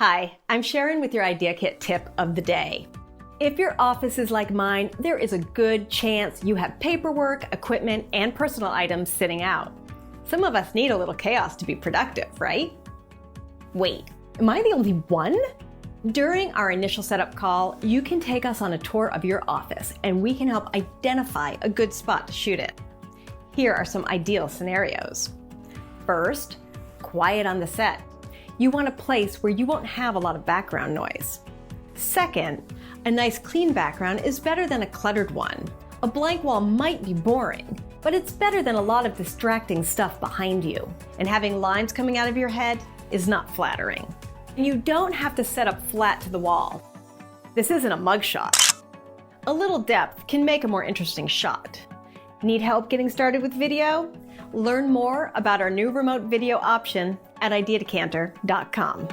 Hi, I'm Sharon with your Idea Kit tip of the day. If your office is like mine, there is a good chance you have paperwork, equipment, and personal items sitting out. Some of us need a little chaos to be productive, right? Wait, am I the only one? During our initial setup call, you can take us on a tour of your office and we can help identify a good spot to shoot it. Here are some ideal scenarios. First, quiet on the set. You want a place where you won't have a lot of background noise. Second, a nice clean background is better than a cluttered one. A blank wall might be boring, but it's better than a lot of distracting stuff behind you. And having lines coming out of your head is not flattering. And you don't have to set up flat to the wall. This isn't a mugshot. A little depth can make a more interesting shot. Need help getting started with video? Learn more about our new remote video option at ideadecanter.com.